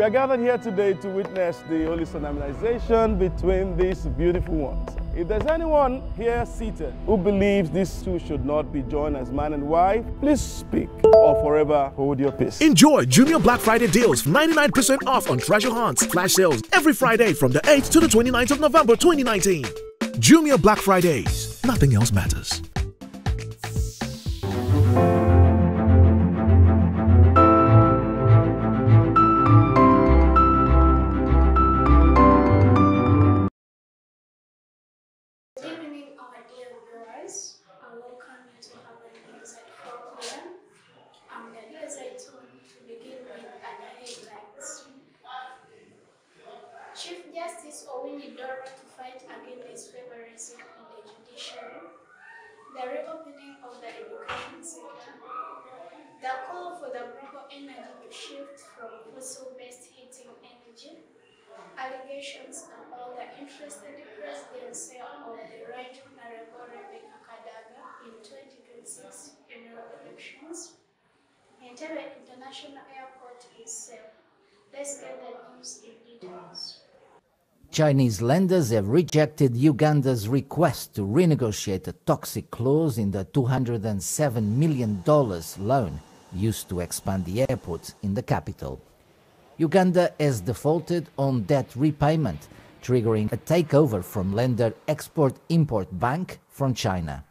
We are gathered here today to witness the holy solemnization between these beautiful ones. If there's anyone here seated who believes these two should not be joined as man and wife, please speak or forever hold your peace. Enjoy Junior Black Friday deals, 99% off on treasure hunts, flash sales every Friday from the 8th to the 29th of November 2019. Junior Black Fridays, nothing else matters. Good evening, our dear viewers. I welcome you to have an insight program. I'm Daniela Zaitun to begin with the headlines. Chief Justice Owini Dora to fight against favorism in the judiciary. The reopening of the education sector. The call for the global energy to shift from fossil-based heating energy. Allegations about the interested presidency of the Right Honorable Rebecca Kadaga in 2026 general elections. Entebbe International Airport is safe. Let's get the news in details. Chinese lenders have rejected Uganda's request to renegotiate a toxic clause in the $207 million loan used to expand the airport in the capital. Uganda has defaulted on debt repayment, triggering a takeover from lender Export-Import Bank from China.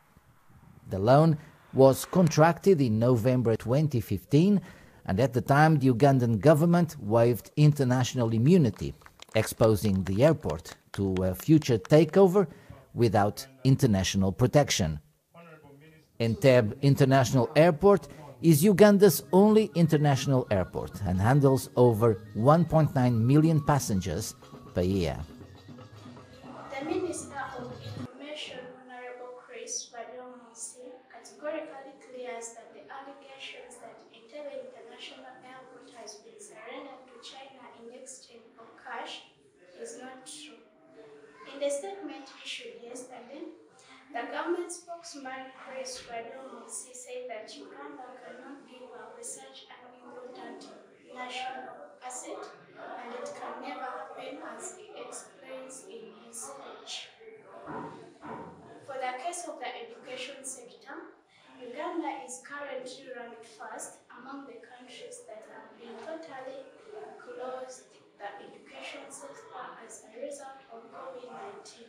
The loan was contracted in November 2015, and at the time the Ugandan government waived international immunity, exposing the airport to a future takeover without international protection. Entebbe International Airport is Uganda's only international airport and handles over 1.9 million passengers per year. The Minister of Information, Honorable Chris Badiomusi, categorically clears that the allegations that Entebbe International Airport has been surrendered to China in exchange for cash is not true. In the statement issued yesterday, the government spokesman Chris Badiomusi said that Uganda cannot give up such an important national asset, and it can never happen, as he explains in his speech. For the case of the education sector, Uganda is currently ranked first among the countries that have been totally closed the education sector as a result of COVID-19.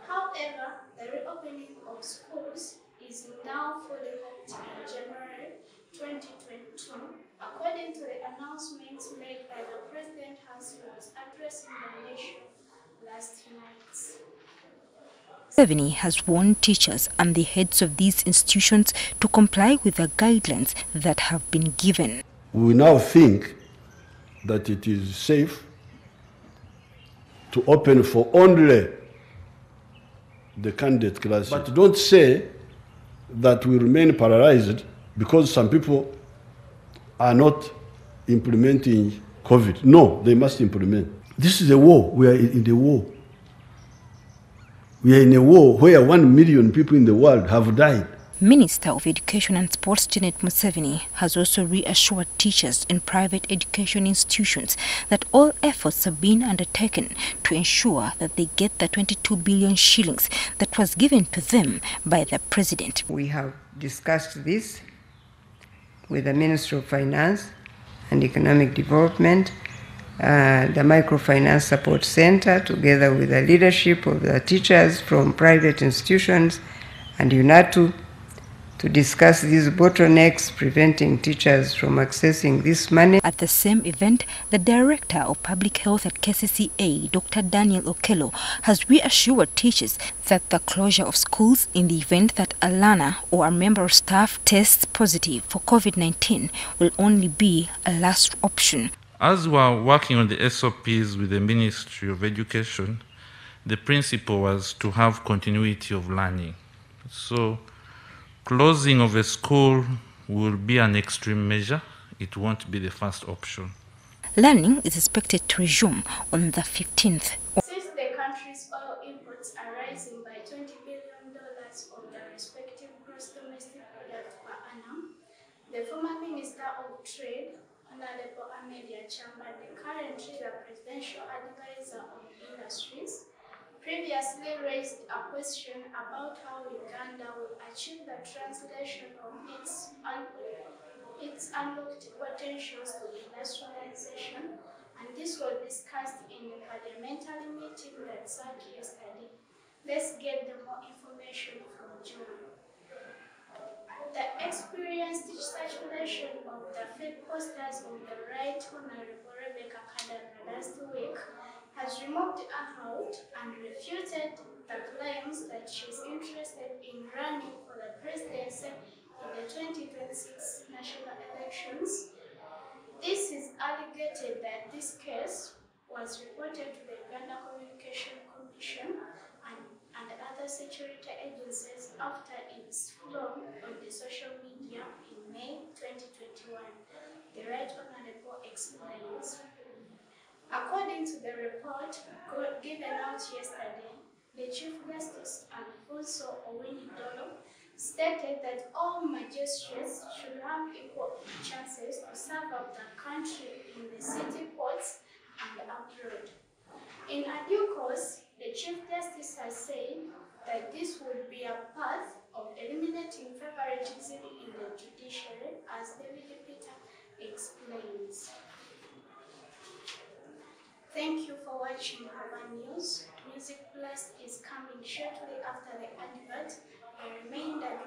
However, the reopening of schools is now fully hoped in January 2022, according to the announcements made by the President as he was addressing the nation last night. Museveni has warned teachers and the heads of these institutions to comply with the guidelines that have been given. We now think that it is safe to open for only the candidate classes. But don't say that we remain paralyzed because some people are not implementing COVID. No, they must implement. This is a war. We are in the war. We are in a war where 1 million people in the world have died. Minister of Education and Sports Janet Museveni has also reassured teachers in private education institutions that all efforts have been undertaken to ensure that they get the 22 billion shillings that was given to them by the President. We have discussed this with the Ministry of Finance and Economic Development, the Microfinance Support Center, together with the leadership of the teachers from private institutions and UNATU, to discuss these bottlenecks preventing teachers from accessing this money. At the same event, the Director of Public Health at KCCA, Dr. Daniel Okello, has reassured teachers that the closure of schools in the event that a learner or a member of staff tests positive for COVID-19 will only be a last option. As we are working on the SOPs with the Ministry of Education, the principle was to have continuity of learning. So, closing of a school will be an extreme measure. It won't be the first option. Learning is expected to resume on the 15th. Since the country's oil imports are rising by $20 billion of the respective gross domestic product per annum, the former Minister of Trade, Honorable Amelia Chamba, currently the Presidential Advisor on Industries, previously raised a question about how Uganda will achieve the translation of its unlocked potentials to industrialization, and this was discussed in the parliamentary meeting that sat yesterday. Let's get the more information from John. The experienced circulation of the fake posters of the Right Honorable Rebecca Kadaga last week has removed her out and refuted the claims that she's interested in running for the presidency in the 2026 national elections. This is alleged that this case was reported to the Uganda Communication Commission and other security agencies after its flow on the social media in May 2021. The Right Honorable explains. According to the report given out yesterday, the Chief Justice Alfonso Owini-Dolo stated that all magistrates should have equal chances to serve up the country in the city courts and abroad. In a due course, the Chief Justice has said that this would be a path of eliminating favoritism in the judiciary, as David Peter explains. Thank you for watching our news. Music Plus is coming shortly after the advert. I remain that